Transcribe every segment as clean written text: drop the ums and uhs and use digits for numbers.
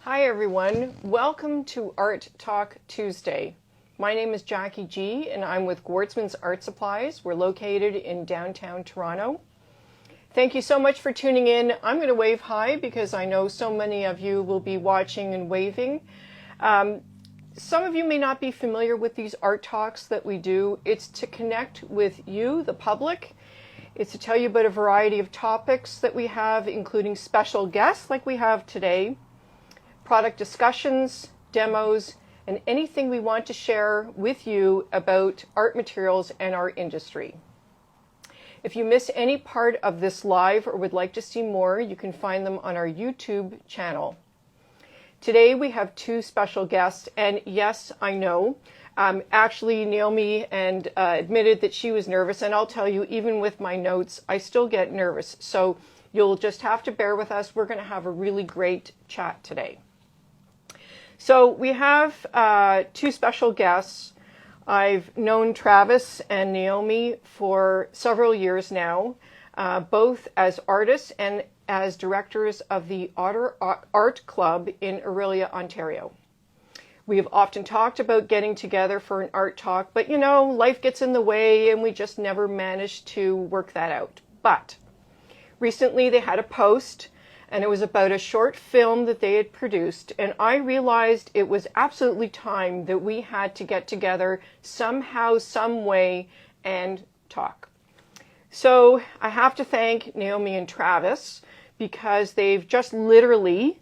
Hi everyone, welcome to Art Talk Tuesday. My name is Jackie G and I'm with Gwartzman's Art Supplies. We're located in downtown Toronto. Thank you so much for tuning in. I'm going to wave hi because I know so many of you will be watching and waving. Some of you may not be familiar with these art talks that we do. It's to connect with you, the public. It's to tell you about a variety of topics that we have, including special guests like we have today, product discussions, demos, and anything we want to share with you about art materials and our industry. If you miss any part of this live or would like to see more, you can find them on our YouTube channel. Today we have two special guests, and yes, I know, actually Naomi admitted that she was nervous, and I'll tell you, even with my notes, I still get nervous. So you'll just have to bear with us. We're going to have a really great chat today. So we have two special guests. I've known Travis and Naomi for several years now, both as artists and as directors of the Otter Art Club in Orillia, Ontario. We have often talked about getting together for an art talk, but you know, life gets in the way and we just never managed to work that out. But recently they had a post, and it was about a short film that they had produced, and I realized it was absolutely time that we had to get together somehow, some way, and talk. So I have to thank Naomi and Travis because they've just literally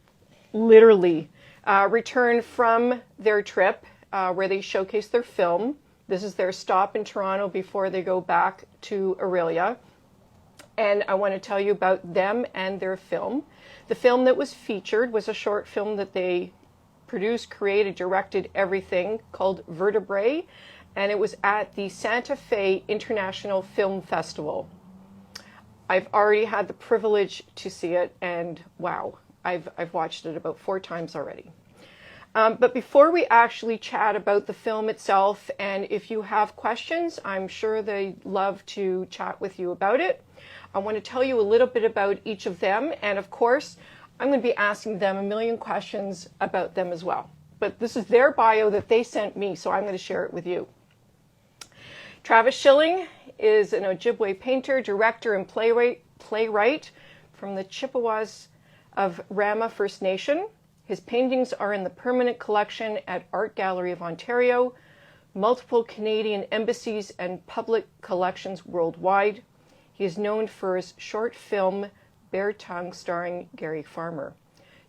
returned from their trip where they showcased their film. This is their stop in Toronto before they go back to Orillia. And I want to tell you about them and their film. The film that was featured was a short film that they produced, created, directed, everything, called Vertabrae, and it was at the Santa Fe International Film Festival. I've already had the privilege to see it, and wow, I've watched it about 4 times already. But before we actually chat about the film itself, and if you have questions, I'm sure they'd love to chat with you about it. I want to tell you a little bit about each of them, and of course, I'm going to be asking them a million questions about them as well. But this is their bio that they sent me, so I'm going to share it with you. Travis Shilling is an Ojibwe painter, director, and playwright from the Chippewas of Rama First Nation. His paintings are in the permanent collection at Art Gallery of Ontario, multiple Canadian embassies, and public collections worldwide. He is known for his short film, Bare Tongue, starring Gary Farmer.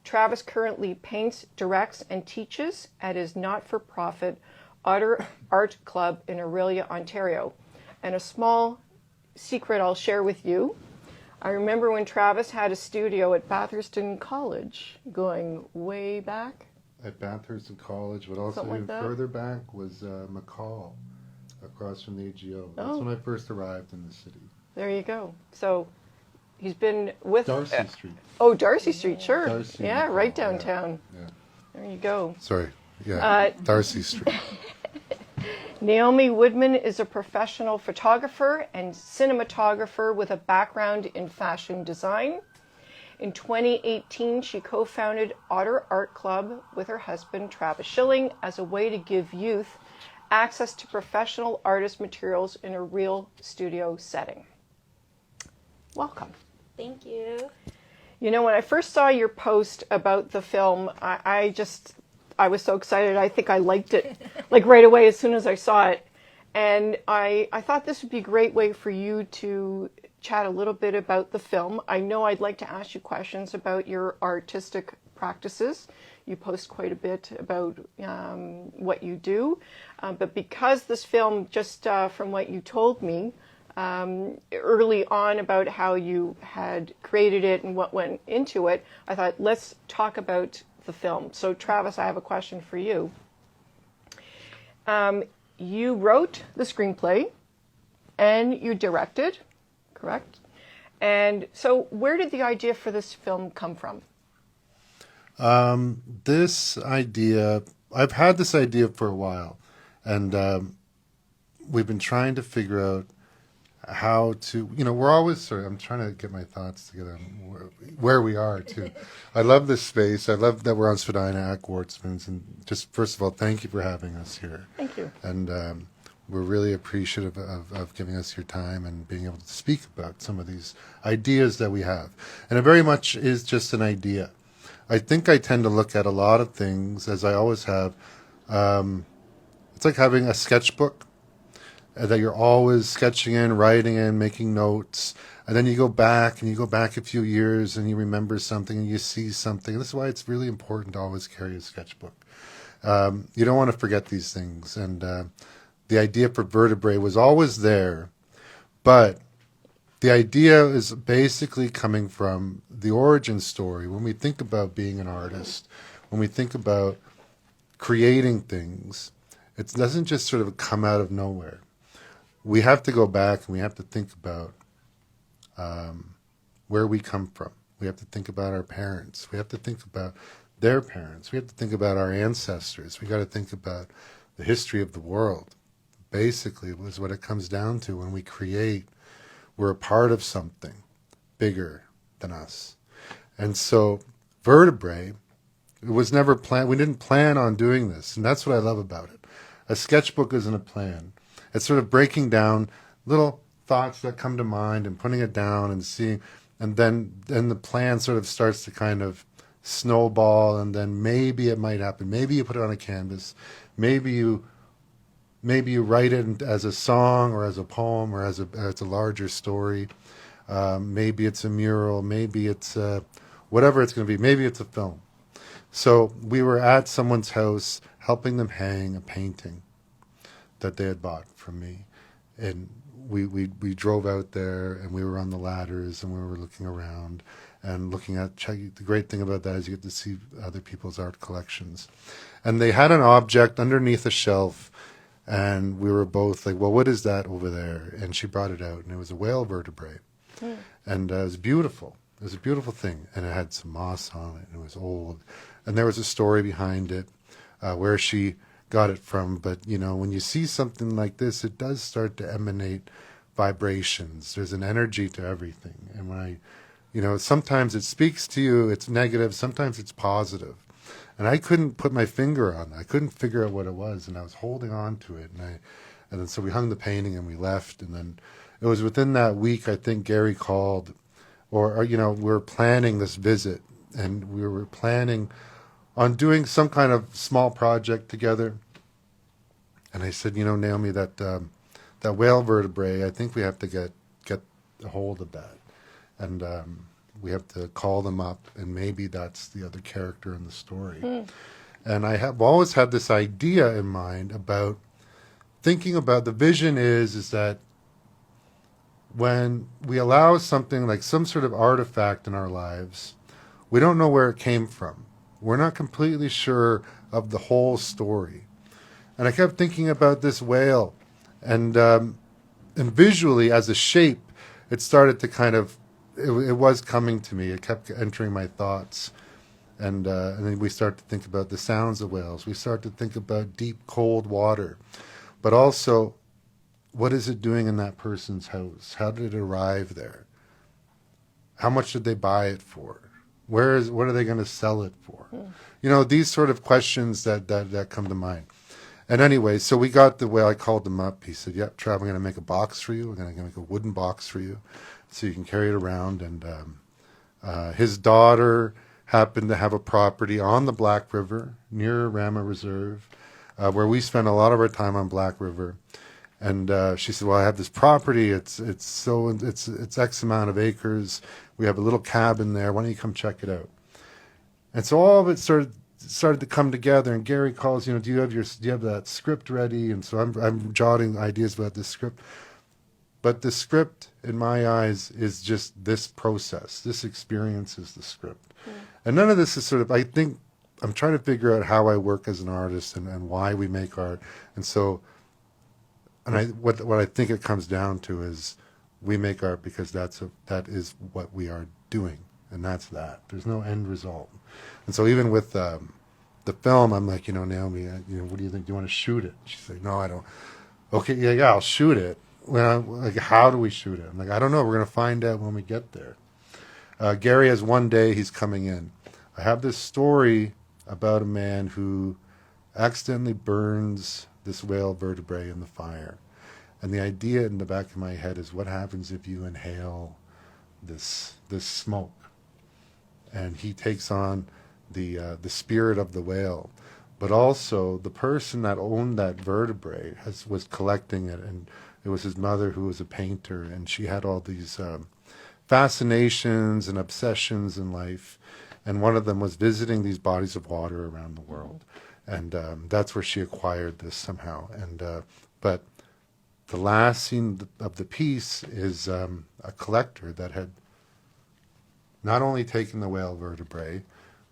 Travis currently paints, directs, and teaches at his not-for-profit Otter Art Club in Orillia, Ontario. And a small secret I'll share with you. I remember when Travis had a studio at Bathurst College, going way back. At Bathurst College, but also Something even like further back was McCall, across from the AGO. That's when I first arrived in the city. There you go. So he's been with... Darcy Street. Oh, Darcy Street, sure. Darcy yeah, McCall, right downtown. Yeah. There you go. Sorry. Yeah. Darcy Street. Naomi Woodman is a professional photographer and cinematographer with a background in fashion design. In 2018, she co-founded Otter Art Club with her husband, Travis Shilling, as a way to give youth access to professional artist materials in a real studio setting. Welcome. Thank you. You know, when I first saw your post about the film, I was so excited. I think I liked it like right away as soon as I saw it. And I thought this would be a great way for you to chat a little bit about the film. I know I'd like to ask you questions about your artistic practices. You post quite a bit about what you do. But because this film, just from what you told me early on about how you had created it and what went into it, I thought, let's talk about the film. So Travis, I have a question for you. You wrote the screenplay and you directed, correct? And so where did the idea for this film come from? This idea, I've had this idea for a while, and we've been trying to figure out how to, we're always sort of, I'm trying to get my thoughts together on where we are too. I love this space. I love that we're on Spadina at Gwartzman's, and just first of all, thank you for having us here. Thank you. And we're really appreciative of giving us your time and being able to speak about some of these ideas that we have. And it very much is just an idea. I think I tend to look at a lot of things, as I always have. It's like having a sketchbook that you're always sketching in, writing in, making notes. And then you go back a few years and you remember something and you see something. This is why it's really important to always carry a sketchbook. You don't want to forget these things. And the idea for Vertabrae was always there, but the idea is basically coming from the origin story. When we think about being an artist, when we think about creating things, it doesn't just sort of come out of nowhere. We have to go back and we have to think about where we come from. We have to think about our parents. We have to think about their parents. We have to think about our ancestors. We got to think about the history of the world. Basically, was what it comes down to. When we create, we're a part of something bigger than us. And so Vertabrae, it was never planned. We didn't plan on doing this. And that's what I love about it. A sketchbook isn't a plan. It's sort of breaking down little thoughts that come to mind and putting it down and seeing, and then the plan sort of starts to kind of snowball, and then maybe it might happen. Maybe you put it on a canvas. Maybe you write it as a song or as a poem or as a larger story. Maybe it's a mural. Maybe it's whatever it's going to be. Maybe it's a film. So we were at someone's house helping them hang a painting that they had bought from me. And we drove out there and we were on the ladders and we were looking around and looking at, the great thing about that is you get to see other people's art collections. And they had an object underneath a shelf. And we were both like, well, what is that over there? And she brought it out, and it was a whale vertebrae. Mm. And it was beautiful. It was a beautiful thing. And it had some moss on it, and it was old. And there was a story behind it, where she got it from. But, when you see something like this, it does start to emanate vibrations. There's an energy to everything. And when sometimes it speaks to you, it's negative, sometimes it's positive. And I couldn't put my finger on it. I couldn't figure out what it was, and I was holding on to it. And then so we hung the painting and we left. And then it was within that week, I think Gary called, or we were planning this visit, and we were planning on doing some kind of small project together. And I said, Naomi, that whale vertebrae, I think we have to get a hold of that. And we have to call them up, and maybe that's the other character in the story. Mm. And I have always had this idea in mind about thinking about the vision is that when we allow something like some sort of artifact in our lives, we don't know where it came from. We're not completely sure of the whole story. And I kept thinking about this whale, and visually as a shape, it started to kind of, it was coming to me. It kept entering my thoughts. And then we start to think about the sounds of whales. We start to think about deep, cold water. But also, what is it doing in that person's house? How did it arrive there? How much did they buy it for? What are they going to sell it for? These sort of questions that come to mind. And anyway, so we got the whale. I called him up. He said, yep, Trav, I'm going to make a box for you. We're going to make a wooden box for you so you can carry it around. And his daughter happened to have a property on the Black River near Rama Reserve, where we spent a lot of our time on Black River. And she said, well, I have this property. It's X amount of acres. We have a little cabin there. Why don't you come check it out? And so all of it started to come together. And Gary calls, do you have that script ready? And so I'm jotting ideas about this script. But the script, in my eyes, is just this process. This experience is the script. Mm. And none of this is sort of, I think, I'm trying to figure out how I work as an artist and why we make art. And so, what I think it comes down to is we make art because that is what we are doing. And that's that. There's no end result. And so even with the film, I'm like, Naomi, what do you think? Do you want to shoot it? She's like, no, I don't. Okay, yeah, I'll shoot it. like, how do we shoot it? I'm like, I don't know. We're going to find out when we get there. Gary has one day he's coming in. I have this story about a man who accidentally burns this whale vertebrae in the fire. And the idea in the back of my head is, what happens if you inhale this smoke? And he takes on the spirit of the whale. But also, the person that owned that vertebrae was collecting it, and it was his mother, who was a painter, and she had all these fascinations and obsessions in life, and one of them was visiting these bodies of water around the world, and that's where she acquired this somehow. And but the last scene of the piece is a collector that had not only taken the whale vertebrae,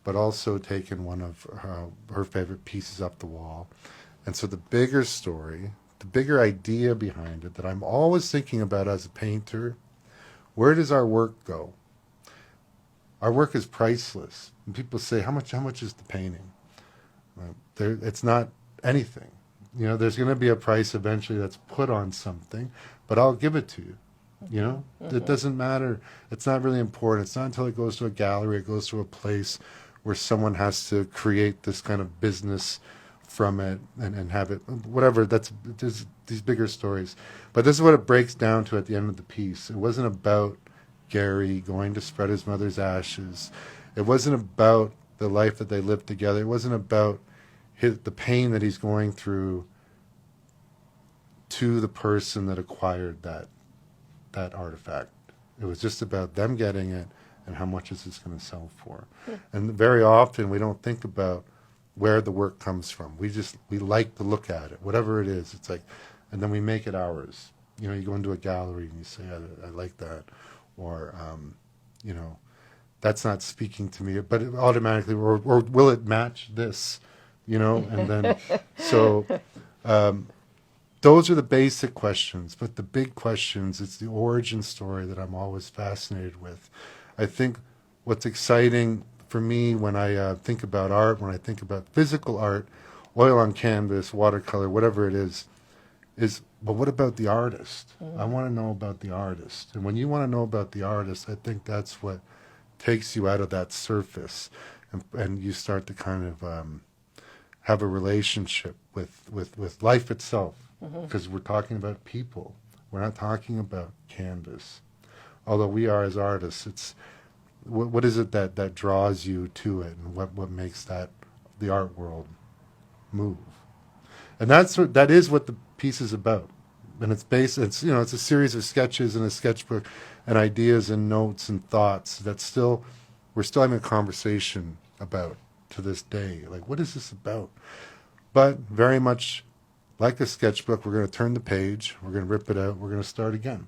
but also taken one of her favorite pieces up the wall. And so the bigger story, the bigger idea behind it that I'm always thinking about as a painter, where does our work go? Our work is priceless. And people say, how much is the painting? It's not anything. You know, there's going to be a price eventually that's put on something, but I'll give it to you. You know, it doesn't matter. It's not really important. It's not until it goes to a gallery, it goes to a place where someone has to create this kind of business from it and have it, whatever. There's these bigger stories. But this is what it breaks down to at the end of the piece. It wasn't about Gary going to spread his mother's ashes. It wasn't about the life that they lived together. It wasn't about the pain that he's going through to the person that acquired that artifact. It was just about them getting it and how much is this going to sell for. And very often we don't think about where the work comes from. We like to look at it, whatever it is. It's like, and then we make it ours. You know, you go into a gallery and you say, I like that, or you know, that's not speaking to me, but it automatically, or will it match this? You know, and then so. Those are the basic questions, but the big questions, it's the origin story that I'm always fascinated with. I think what's exciting for me when I think about art, when I think about physical art, oil on canvas, watercolor, whatever it is, but what about the artist? I want to know about the artist. And when you want to know about the artist, I think that's what takes you out of that surface, and you start to kind of have a relationship with life itself. Because we're talking about people. We're not talking about canvas. Although we are as artists, it's what is it that draws you to it, and what makes the art world move. And that is what the piece is about. And it's it's a series of sketches and a sketchbook and ideas and notes and thoughts that we're still having a conversation about to this day. Like, what is this about? But very much like a sketchbook, we're going to turn the page, we're going to rip it out, we're going to start again.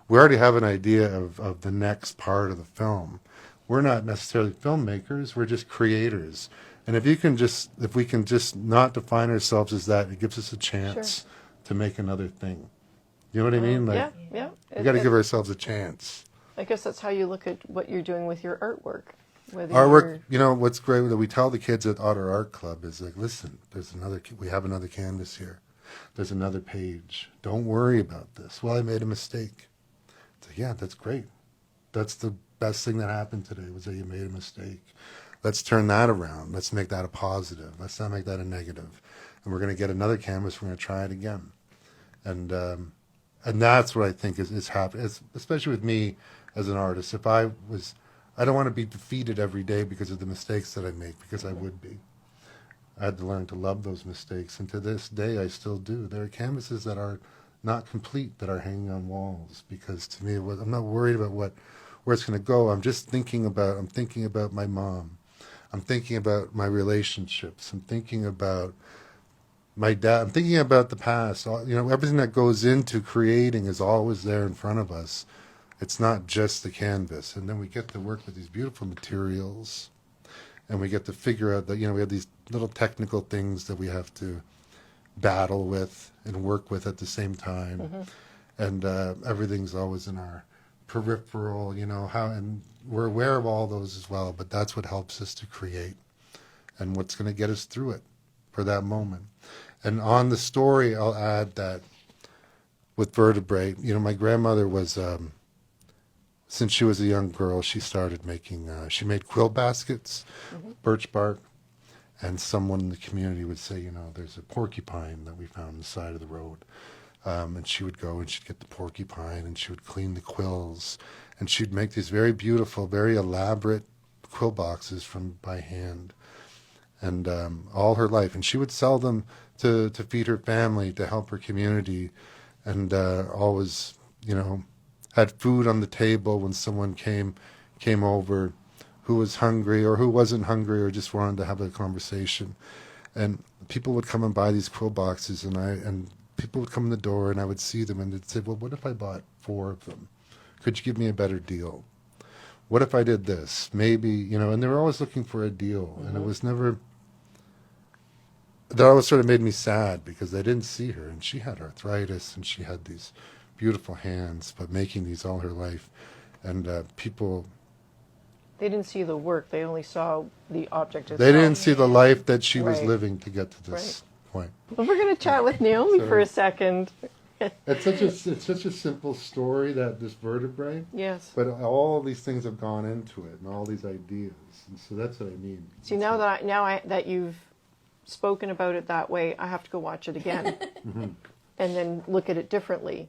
We already have an idea of the next part of the film. We're not necessarily filmmakers, we're just creators. And if we can just not define ourselves as that, it gives us a chance to make another thing. You know what I mean? Like, yeah. We got to give ourselves a chance. I guess that's how you look at what you're doing with your artwork. Artwork, you know, what's great that we tell the kids at Otter Art Club is like, listen, we have another canvas here. There's another page. Don't worry about this. Well, I made a mistake. So, yeah, that's great. That's the best thing that happened today was that you made a mistake. Let's turn that around. Let's make that a positive. Let's not make that a negative. And we're going to get another canvas. We're going to try it again. And that's what I think is happening, especially with me as an artist. I don't want to be defeated every day because of the mistakes that I make, because I would be. I had to learn to love those mistakes, and to this day I still do. There are canvases that are not complete that are hanging on walls, because to me I'm not worried about where it's going to go. I'm thinking about my mom. I'm thinking about my relationships. I'm thinking about my dad. I'm thinking about the past. You know, everything that goes into creating is always there in front of us. It's not just the canvas. And then we get to work with these beautiful materials, and we get to figure out that, you know, we have these little technical things that we have to battle with and work with at the same time. And everything's always in our peripheral, you know, and we're aware of all those as well, but that's what helps us to create and what's going to get us through it for that moment. And on the story, I'll add that with Vertabrae. My grandmother was, since she was a young girl, she started making, she made quill baskets, birch bark, and someone in the community would say, there's a porcupine that we found on the side of the road. And she would go and she'd get the porcupine and she would clean the quills and she'd make these very beautiful, very elaborate quill boxes by hand. And all her life. And she would sell them to feed her family, to help her community, and always, had food on the table when someone came over who was hungry or who wasn't hungry or just wanted to have a conversation. And people would come and buy these quill boxes, and people would come in the door, and I would see them, and they'd say, well, what if I bought 4 of them? Could you give me a better deal? What if I did this? Maybe, and they were always looking for a deal, and it was never... That always sort of made me sad because I didn't see her, and she had arthritis, and she had these beautiful hands, but making these all her life, and people... They didn't see the work, they only saw the object itself. They didn't see the life that she was Right. living to get to this point. Well, we're going to chat with Naomi for a second. It's such a simple story, that this Vertabrae, Yes. but all these things have gone into it, and all these ideas, and so that's what I mean. See, now that you've spoken about it that way, I have to go watch it again and then look at it differently,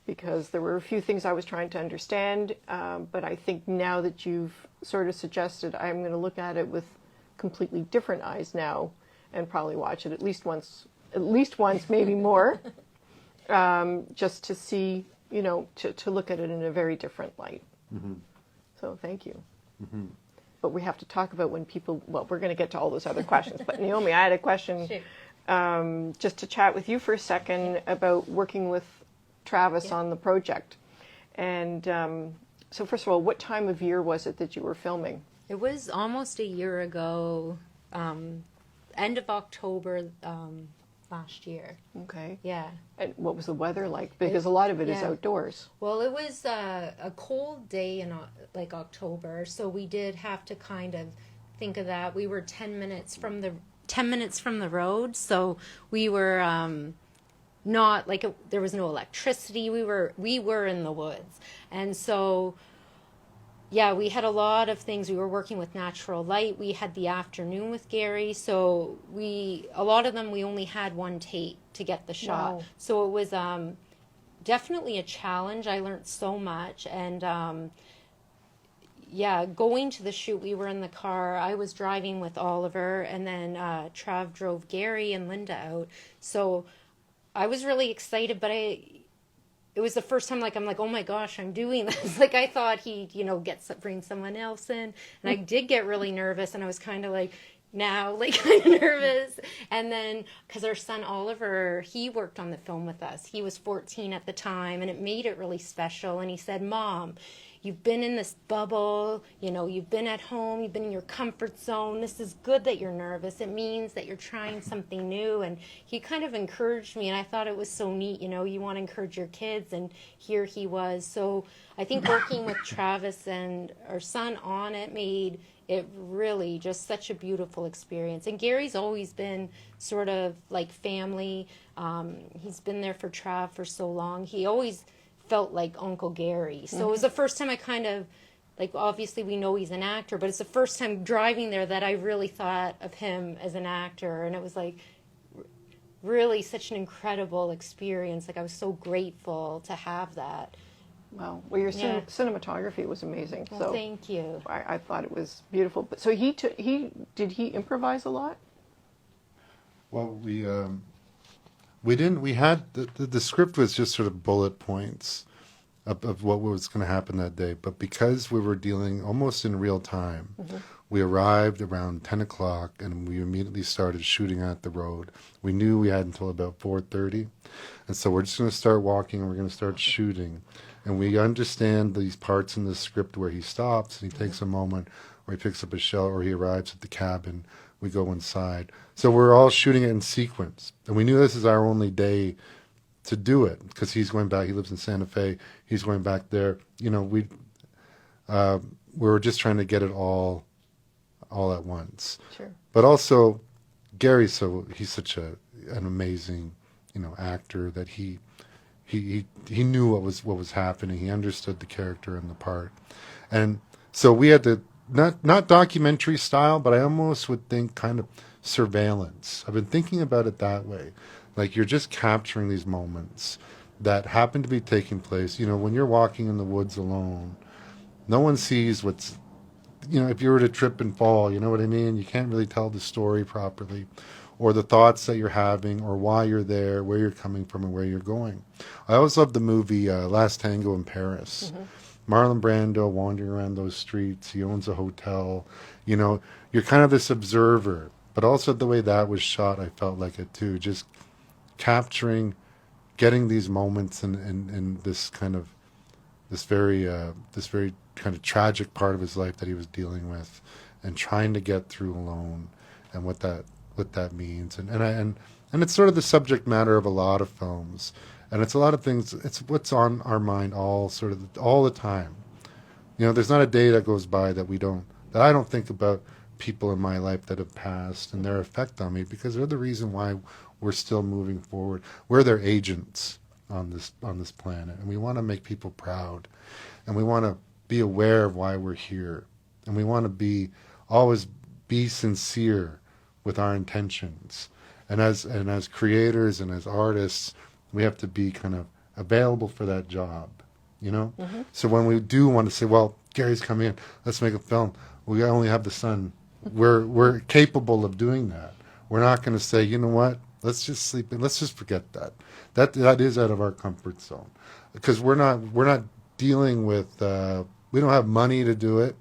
because there were a few things I was trying to understand, but I think now that you've sort of suggested, I'm going to look at it with completely different eyes now and probably watch it at least once, maybe more, just to see, to look at it in a very different light. So thank you. But we have to talk about when people, well, we're going to get to all those other questions. But Naomi, I had a question just to chat with you for a second about working with Travis on the project. And so first of all, what time of year was it that you were filming? It was almost a year ago, end of October last year. Okay. Yeah. And what was the weather like? Because a lot of it is outdoors. Well, it was a cold day in October, so we did have to kind of think of that. We were 10 minutes from the road, so we were not there was no electricity. We were in the woods, and so yeah, we had a lot of things. We were working with natural light. We had the afternoon with Gary, so a lot of them we only had one take to get the shot. Wow. So it was definitely a challenge. I learned so much, and yeah, going to the shoot, we were in the car. I was driving with Oliver, and then Trav drove Gary and Linda out. So I was really excited, but it was the first time I'm like, oh my gosh, I'm doing this. I thought he'd, bring someone else in. And I did get really nervous, and I was kind of kind of nervous. And then, because our son Oliver, he worked on the film with us. He was 14 at the time, and it made it really special. And he said, Mom, you've been in this bubble, you've been at home, you've been in your comfort zone. This is good that you're nervous. It means that you're trying something new. And he kind of encouraged me, and I thought it was so neat. You want to encourage your kids, and here he was. So I think working with Travis and our son on it made it really just such a beautiful experience. And Gary's always been sort of like family. He's been there for Trav for so long. He always felt like Uncle Gary. So it was the first time I kind of, obviously we know he's an actor, but it's the first time driving there that I really thought of him as an actor. And it was really such an incredible experience. I was so grateful to have that. Wow. Well, your cinematography was amazing. Well, so thank you. I thought it was beautiful. But so did he improvise a lot? Well, we didn't. We had the script was just sort of bullet points of what was going to happen that day. But because we were dealing almost in real time, we arrived around 10 o'clock, and we immediately started shooting at the road. We knew we had until about 4:30, and so we're just going to start walking, and we're going to start shooting. And we understand these parts in the script where he stops and he takes a moment, or he picks up a shell, or he arrives at the cabin. We go inside. So we're all shooting it in sequence. And we knew this is our only day to do it, because he's going back. He lives in Santa Fe. He's going back there. We were just trying to get it all at once. Sure. But also, Gary, he's such an amazing, actor that he he knew what was happening. He understood the character and the part, and so we had to not documentary style, but I almost would think kind of surveillance. I've been thinking about it that way, like you're just capturing these moments that happen to be taking place. You know, when you're walking in the woods alone, no one sees what's, you know, if you were to trip and fall, you know what I mean? You can't really tell the story properly, or the thoughts that you're having, or why you're there, where you're coming from, and where you're going. I always loved the movie Last Tango in Paris. Marlon Brando wandering around those streets. He owns a hotel. You know, you're kind of this observer, but also the way that was shot, I felt like it too. Just capturing, getting these moments in this kind of this very kind of tragic part of his life that he was dealing with, and trying to get through alone, and what that means, and it's sort of the subject matter of a lot of films, and it's a lot of things. It's what's on our mind all the time. You know, there's not a day that goes by that I don't think about people in my life that have passed and their effect on me, because they're the reason why we're still moving forward. We're their agents on this planet, and we want to make people proud, and we want to be aware of why we're here, and we want to always be sincere with our intentions, and as creators and as artists, we have to be kind of available for that job, you know. So when we do want to say, well, Gary's coming in, let's make a film, we only have the sun, we're capable of doing that. We're not going to say, you know what, let's just sleep in, let's just forget that is out of our comfort zone, because we're not dealing with we don't have money to do it.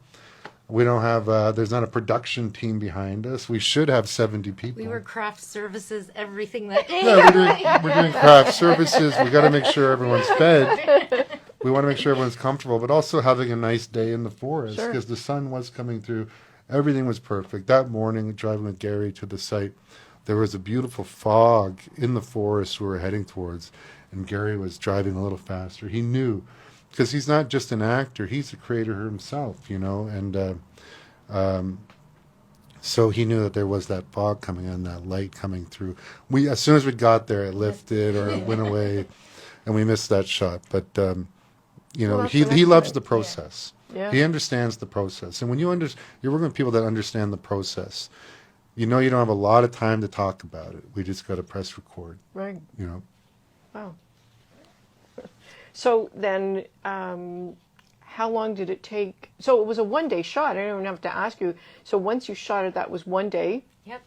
We don't have, there's not a production team behind us. We should have 70 people. We were craft services, everything that day. Yeah, we're doing craft services. We got to make sure everyone's fed. We want to make sure everyone's comfortable, but also having a nice day in the forest, because the sun was coming through. Everything was perfect. That morning, driving with Gary to the site, there was a beautiful fog in the forest we were heading towards, and Gary was driving a little faster. He knew, because he's not just an actor, he's a creator himself, you know, and so he knew that there was that fog coming in, that light coming through. As soon as we got there, it lifted or it went away, and we missed that shot. But you know, he loves the process. Yeah. He understands the process, and when you're working with people that understand the process, you know, you don't have a lot of time to talk about it. We just got to press record. Right. You know. Wow. So then, how long did it take? So it was a one-day shot. I don't even have to ask you. So once you shot it, that was one day? Yep.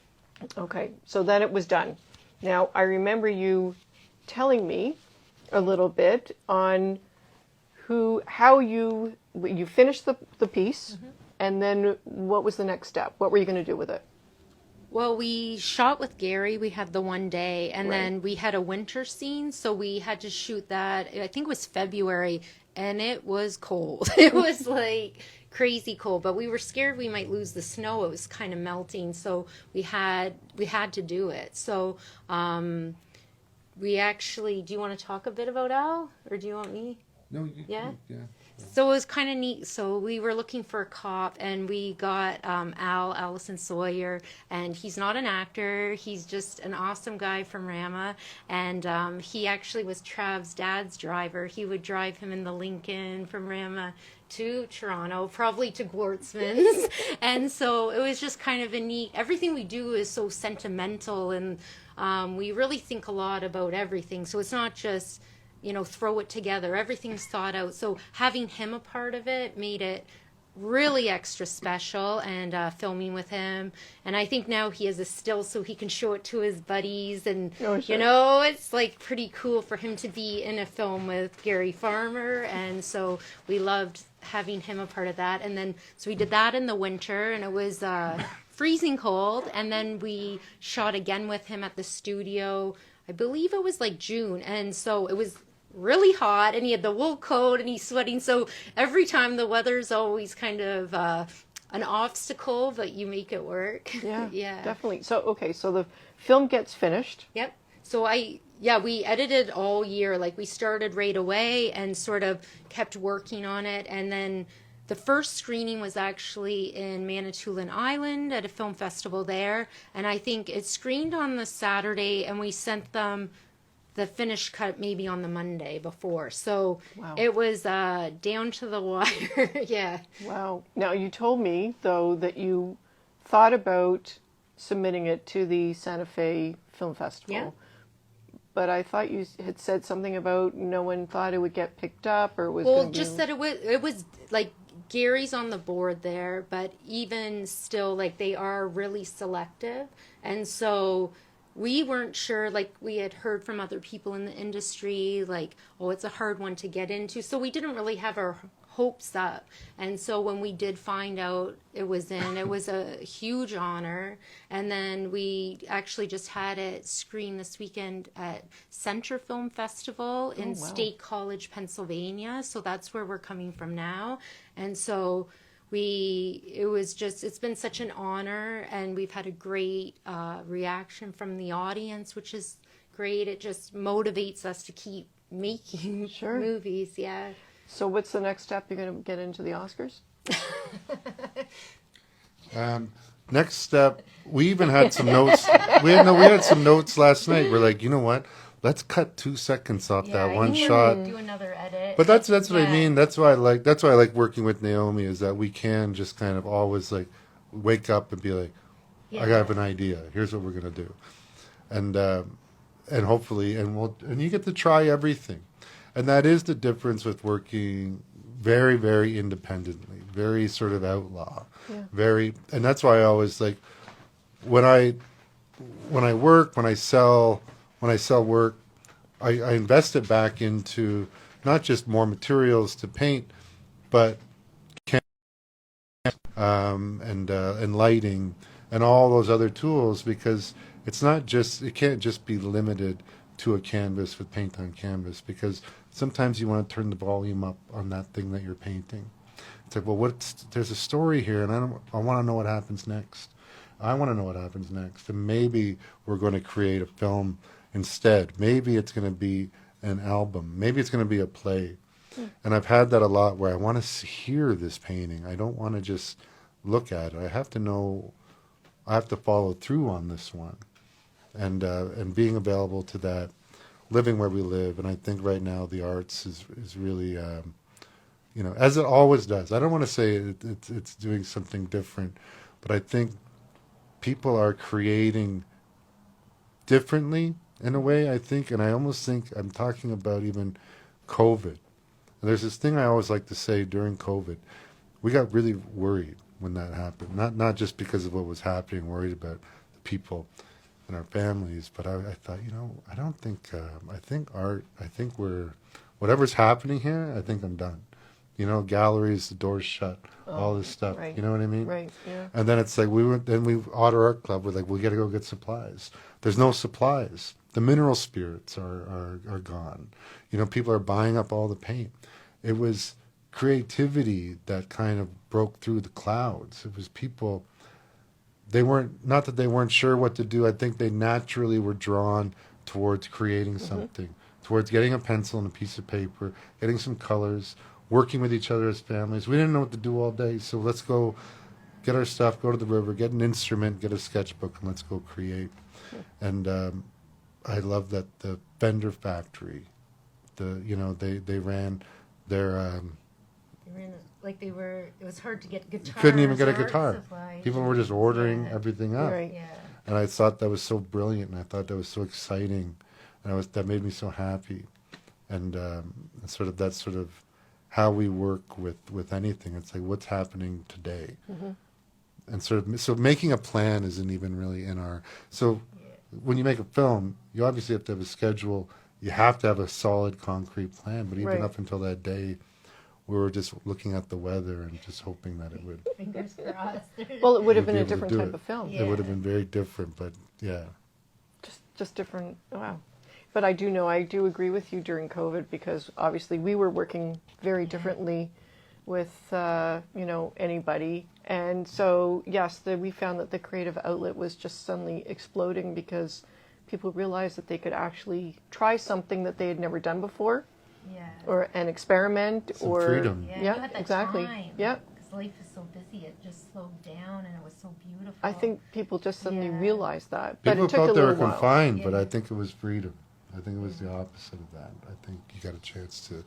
Okay. So then it was done. Now, I remember you telling me a little bit on how you finished the piece, and then what was the next step? What were you going to do with it? Well, we shot with Gary. We had the one day, and Right. then we had a winter scene, so we had to shoot that. I think it was February, and it was cold. It was like crazy cold, but we were scared we might lose the snow. It was kind of melting, so we had to do it. So we actually. Do you want to talk a bit about Al, or do you want me? No. Yeah? So it was kind of neat. So we were looking for a cop, and we got Allison Sawyer, and he's not an actor. He's just an awesome guy from Rama, and he actually was Trav's dad's driver. He would drive him in the Lincoln from Rama to Toronto, probably to Gwartzman's. And so it was just kind of a neat, everything we do is so sentimental, and we really think a lot about everything. So it's not just, you know, throw it together. Everything's thought out. So having him a part of it made it really extra special, and filming with him. And I think now he has a still so he can show it to his buddies. And, you know, it's like pretty cool for him to be in a film with Gary Farmer. And so we loved having him a part of that. And then, so we did that in the winter, and it was freezing cold. And then we shot again with him at the studio. I believe it was like June. And so it was really hot, and he had the wool coat, and he's sweating. So every time, the weather's always kind of an obstacle, but you make it work. Yeah, definitely. So, okay, so the film gets finished. Yep. So we edited all year. Like, we started right away and sort of kept working on it. And then the first screening was actually in Manitoulin Island at a film festival there. And I think it screened on the Saturday, and we sent them the finished cut maybe on the Monday before. So Wow. it was down to the wire. Yeah. Wow. Now, you told me, though, that you thought about submitting it to the Santa Fe Film Festival. Yeah. But I thought you had said something about no one thought it would get picked up, or it was Well, going to just that it was like Gary's on the board there, but even still, like, they are really selective. And so we weren't sure, like, we had heard from other people in the industry, like, oh, it's a hard one to get into. So we didn't really have our hopes up. And so when we did find out it was a huge honor. And then we actually just had it screened this weekend at Center Film Festival in wow. State College, Pennsylvania. So that's where we're coming from now. And so it's been such an honor, and we've had a great reaction from the audience, which is great. It just motivates us to keep making Sure. movies. Yeah. So what's the next step? You're going to get into the Oscars? Next step, we even had some notes. We had some notes last night. We're like, you know what? Let's cut 2 seconds off that one shot. Do another edit. But that's what I mean. That's why I like working with Naomi, is that we can just kind of always like wake up and be like, I have an idea. Here's what we're gonna do, and hopefully and you get to try everything, and that is the difference with working very, very independently, very sort of outlaw, and that's why I always like when I sell work, I invest it back into not just more materials to paint, but and lighting and all those other tools, because it can't just be limited to a canvas with paint on canvas, because sometimes you want to turn the volume up on that thing that you're painting. It's like, well, there's a story here, and I want to know what happens next. I want to know what happens next, and maybe we're going to create a film instead. Maybe it's going to be an album. Maybe it's going to be a play. And I've had that a lot, where I want to hear this painting. I don't want to just look at it. I have to know. I have to follow through on this one, and being available to that, living where we live. And I think right now the arts is really, as it always does. I don't want to say it's doing something different, but I think people are creating differently in a way, I think, and I almost think I'm talking about even COVID. And there's this thing I always like to say during COVID. We got really worried when that happened, not just because of what was happening, worried about the people and our families, but I thought, I don't think, I think whatever's happening here, I think I'm done. Galleries, the doors shut, all this stuff. right. You know what I mean? Right, yeah. And then it's like Otter Art Club, we're like, we got to go get supplies. There's no supplies. The mineral spirits are gone. People are buying up all the paint. It was creativity that kind of broke through the clouds. It was people, not that they weren't sure what to do. I think they naturally were drawn towards creating something, towards getting a pencil and a piece of paper, getting some colors, working with each other as families. We didn't know what to do all day, so let's go get our stuff, go to the river, get an instrument, get a sketchbook, and let's go create. And I love that the Fender factory, they ran their it was hard to get guitars. couldn't even get a or art guitar. supplies. People were just ordering everything up. Right. Yeah. And I thought that was so brilliant, and I thought that was so exciting, and that made me so happy. And that's sort of how we work with anything. It's like, what's happening today, and so making a plan isn't even really in our. So when you make a film, you obviously have to have a schedule. You have to have a solid, concrete plan. But even Right. up until that day, we were just looking at the weather and just hoping that it would. Fingers crossed. Well, it would have we'd been be a able to different do type it. of film. Yeah. It would have been very different, but yeah. Just different. Wow. But I do agree with you during COVID, because obviously we were working very differently with anybody, and so yes, we found that the creative outlet was just suddenly exploding, because people realized that they could actually try something that they had never done before, Yeah. or an experiment, Some or freedom. Yeah, Yeah, you had that exactly. time. Yeah. Because life is so busy, it just slowed down, and it was so beautiful. I think people just suddenly Yeah. realized that. People but it took felt a they were little while. confined, but Yeah. I think it was freedom. I think it was the opposite of that. I think you got a chance to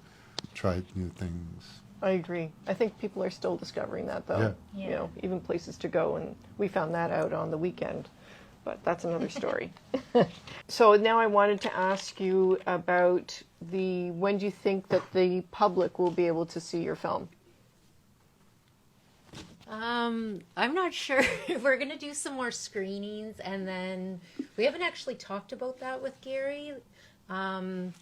try new things. I agree. I think people are still discovering that, though. Yeah. You know, even places to go, and we found that out on the weekend. But that's another story. So now I wanted to ask you about when do you think that the public will be able to see your film? I'm not sure. We're going to do some more screenings, and then we haven't actually talked about that with Gary. We'll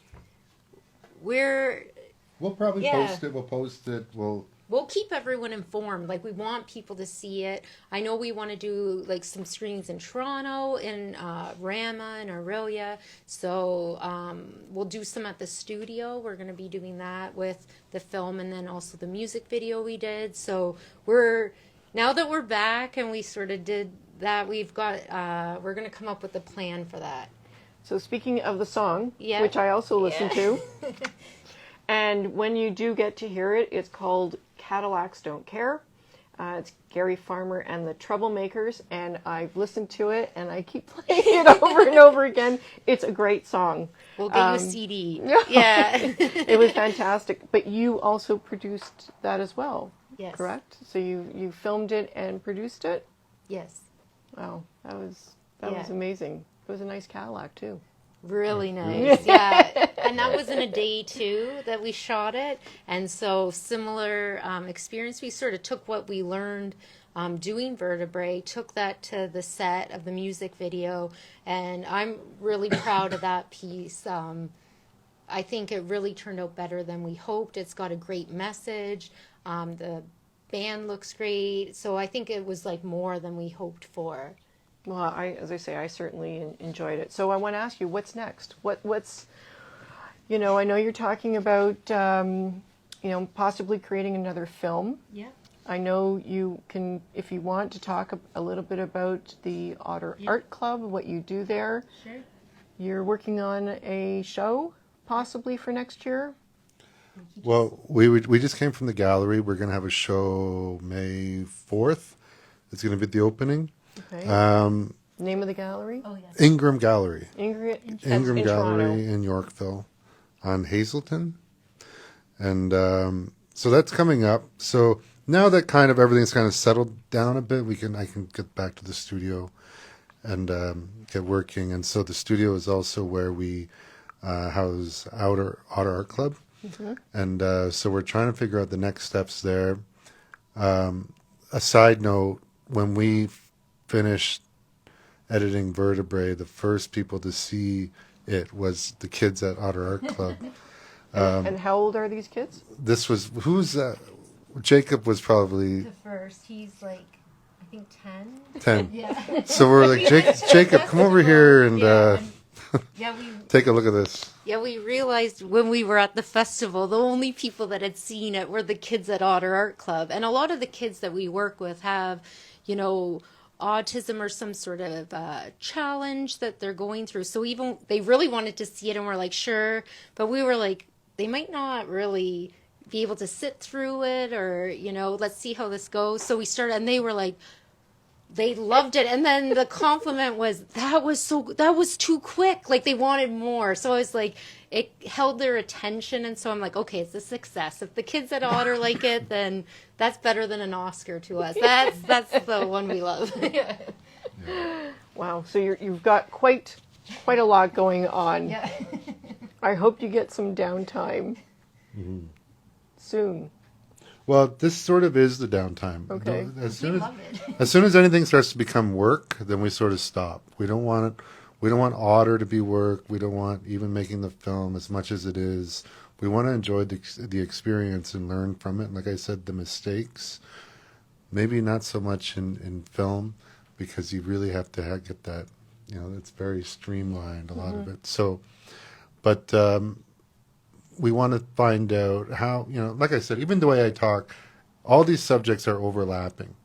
probably Yeah. post it. We'll post it. We'll keep everyone informed. Like, we want people to see it. I know we want to do like some screenings in Toronto, in Rama, and Aurelia. So we'll do some at the studio. We're going to be doing that with the film, and then also the music video we did. So now that we're back and we sort of did that, we're going to come up with a plan for that. So speaking of the song, Yeah. which I also listen Yeah. to, and when you do get to hear it, it's called Cadillacs Don't Care. It's Gary Farmer and the Troublemakers, and I've listened to it, and I keep playing it over and over again. It's a great song. We'll get you a CD. Yeah. It was fantastic. But you also produced that as well, Yes. correct? So you filmed it and produced it? Yes. Wow, that was Yeah. amazing. It was a nice Cadillac, too. Really nice, yeah. And that was in a day too that we shot it, and so similar experience. We sort of took what we learned doing Vertabrae, took that to the set of the music video, and I'm really proud of that piece. I think it really turned out better than we hoped. It's got a great message. The band looks great, so I think it was like more than we hoped for. Well, as I say, I certainly enjoyed it. So I want to ask you, what's next? What's, I know you're talking about, possibly creating another film. Yeah. I know you can, if you want to talk a little bit about the Otter Art Club, what you do there. Sure. You're working on a show, possibly for next year. Well, we just came from the gallery. We're going to have a show May 4th. It's going to be the opening. Okay. Name of the gallery? Oh, yes. Ingram Gallery. Ingram Ingram Gallery Toronto. in Yorkville on Hazelton. And so that's coming up. So now that kind of everything's kind of settled down a bit, I can get back to the studio and get working. And so the studio is also where we house Otter Art Club. Mm-hmm. And so we're trying to figure out the next steps there. A side note, when we finished editing Vertabrae, the first people to see it was the kids at Otter Art Club. And how old are these kids? Jacob was probably The first, he's like, I think 10. 10. Yeah. So we're like, Jacob, come over here and Yeah, we take a look at this. Yeah, we realized when we were at the festival, the only people that had seen it were the kids at Otter Art Club. And a lot of the kids that we work with have, autism or some sort of challenge that they're going through. So even they really wanted to see it, and we're like, sure. But we were like, they might not really be able to sit through it, or, let's see how this goes. So we started, and they were like, they loved it. And then the compliment was, that was too quick. Like, they wanted more. So I was like, it held their attention. And so I'm like, okay, it's a success. If the kids at Otter like it, then that's better than an Oscar to us. That's the one we love. Yeah. Wow. So you've got quite a lot going on. Yeah. I hope you get some downtime soon. Well, this sort of is the downtime. Okay. As We soon love it. as soon as anything starts to become work, then we sort of stop. We don't want it. We don't want Otter to be work. We don't want even making the film as much as it is. We want to enjoy the experience and learn from it. Like I said, the mistakes, maybe not so much in film, because you really have to get that. It's very streamlined, a lot of it. So, but we want to find out how, like I said, even the way I talk, all these subjects are overlapping.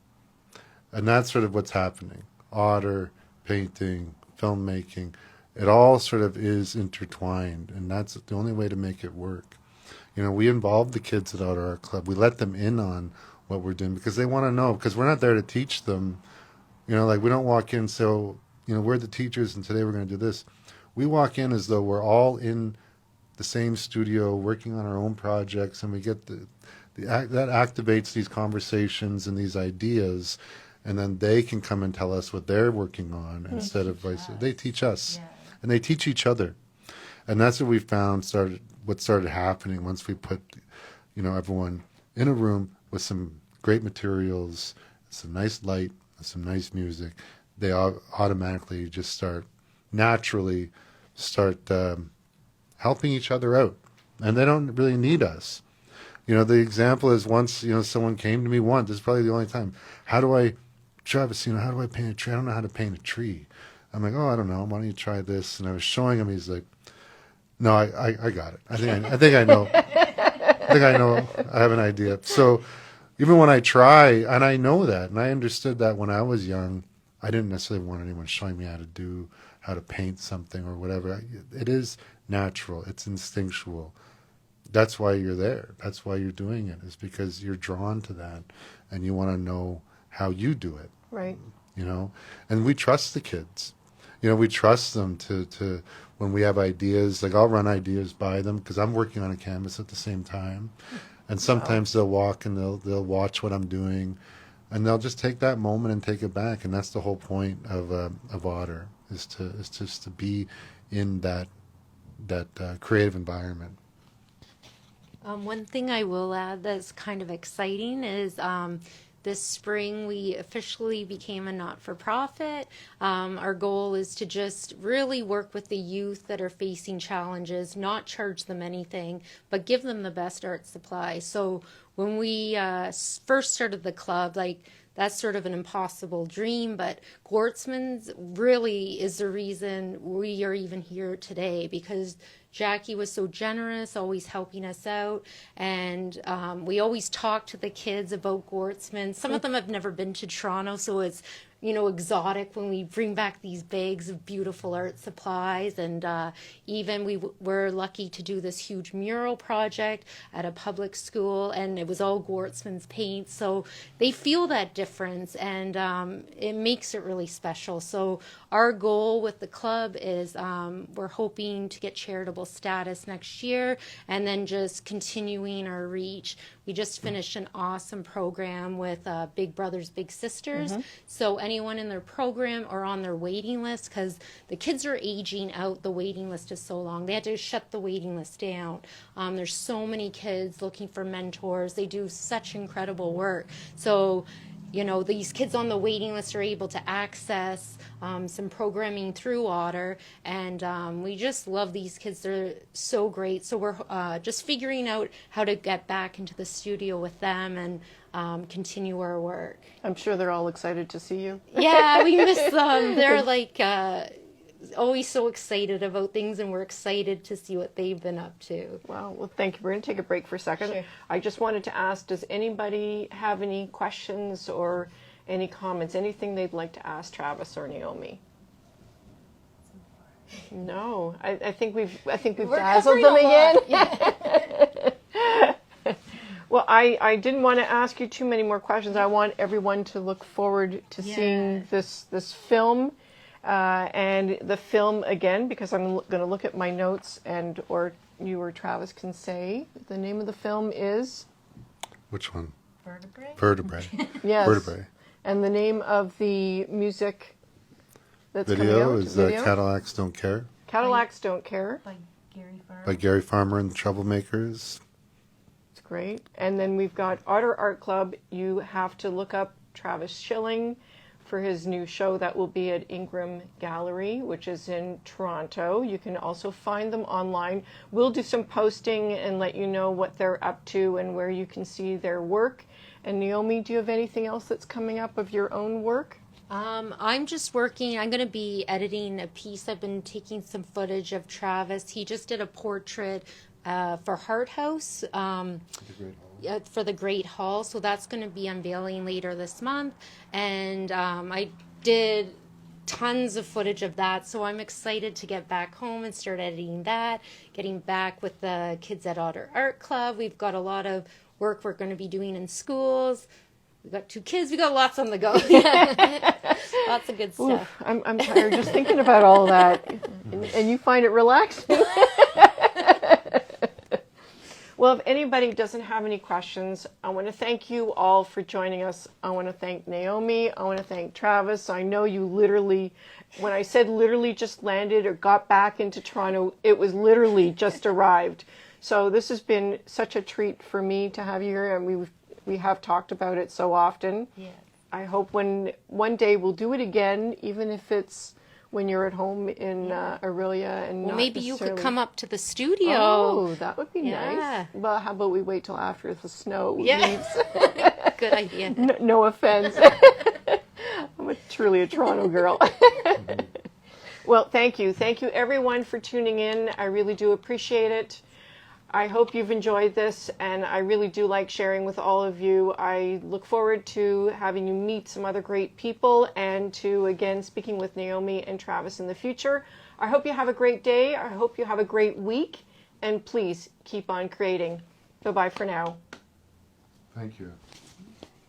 And that's sort of what's happening. Otter, painting, filmmaking, it all sort of is intertwined. And that's the only way to make it work. We involve the kids at Otter Art Club. We let them in on what we're doing because they want to know, because we're not there to teach them. Like we don't walk in and say, we're the teachers and today we're going to do this. We walk in as though we're all in the same studio working on our own projects, and we get that activates these conversations and these ideas, and then they can come and tell us what they're working on instead of they teach us, and they teach each other. And that's what we found started happening once we put, everyone in a room with some great materials, some nice light, some nice music. They automatically just naturally start helping each other out, and they don't really need us. The example is once, someone came to me once. This is probably the only time. Travis, how do I paint a tree? I don't know how to paint a tree. I'm like, I don't know. Why don't you try this? And I was showing him. He's like, no, I got it. I think I know. I have an idea. So even when I try, and I know that, and I understood that when I was young, I didn't necessarily want anyone showing me how to paint something or whatever. It is natural. It's instinctual. That's why you're there. That's why you're doing it, is because you're drawn to that and you want to know how you do it. Right. And we trust the kids. We trust them to when we have ideas, like I'll run ideas by them because I'm working on a canvas at the same time. And sometimes they'll walk and they'll watch what I'm doing, and they'll just take that moment and take it back. And that's the whole point of Otter, is just to be in that creative environment. One thing I will add that's kind of exciting is this spring we officially became a not-for-profit. Our goal is to just really work with the youth that are facing challenges, not charge them anything, but give them the best art supply. So when we first started the club, that's sort of an impossible dream, but Gwartzman's really is the reason we are even here today, because Jackie was so generous, always helping us out, and we always talk to the kids about Gwartzman. Some of them have never been to Toronto, so it's exotic when we bring back these bags of beautiful art supplies. And even we were lucky to do this huge mural project at a public school, and it was all Gwartzman's paint. So they feel that difference, and it makes it really special. So our goal with the club is we're hoping to get charitable status next year, and then just continuing our reach. We just finished an awesome program with Big Brothers Big Sisters. So anyone in their program or on their waiting list, because the kids are aging out, the waiting list is so long. They had to shut the waiting list down. There's so many kids looking for mentors. They do such incredible work. So these kids on the waiting list are able to access some programming through Otter, and we just love these kids. They're so great. So we're just figuring out how to get back into the studio with them and continue our work. I'm sure they're all excited to see you. Yeah, we miss them. They're always so excited about things, and we're excited to see what they've been up to. Wow. Well, thank you. We're going to take a break for a second. Sure. I just wanted to ask, does anybody have any questions or any comments, anything they'd like to ask Travis or Naomi? No, I think we've dazzled them again. Well, I didn't want to ask you too many more questions. I want everyone to look forward to seeing this film. And the film again, because I'm going to look at my notes, or you or Travis can say the name of the film is. Which one? Vertabrae. Vertabrae. Yes. Vertabrae. And the name of the music that's video coming out is Cadillacs Don't Care. Cadillacs Don't Care. By Gary Farmer. By Gary Farmer and the Troublemakers. It's great. And then we've got Otter Art Club. You have to look up Travis Shilling for his new show that will be at Ingram Gallery, which is in Toronto. You can also find them online. We'll do some posting and let you know what they're up to and where you can see their work. And Naomi, do you have anything else that's coming up of your own work? I'm just working. I'm going to be editing a piece. I've been taking some footage of Travis. He just did a portrait for Heart House. For the Great Hall, so that's going to be unveiling later this month, and I did tons of footage of that, so I'm excited to get back home and start editing that, getting back with the kids at Otter Art Club. We've got a lot of work we're going to be doing in schools, We got 2 kids. We got lots on the go. Lots of good stuff. Oof, I'm tired just thinking about all that. And you find it relaxing. Well, if anybody doesn't have any questions, I want to thank you all for joining us. I want to thank Naomi. I want to thank Travis. I know you literally, when I said literally just landed or got back into Toronto, it was literally just arrived. So this has been such a treat for me to have you here, and we have talked about it so often. Yeah. I hope one day we'll do it again, even if it's when you're at home in Aurelia. And Well, not maybe you could necessarily- come up to the studio. Oh, that would be Yeah. nice. Well, how about we wait till after the snow Yeah. leaves? Good idea. No offense. I'm truly a Toronto girl. Well, thank you. Thank you, everyone, for tuning in. I really do appreciate it. I hope you've enjoyed this, and I really do like sharing with all of you. I look forward to having you meet some other great people and to, again, speaking with Naomi and Travis in the future. I hope you have a great day. I hope you have a great week, and please keep on creating. Bye-bye for now. Thank you.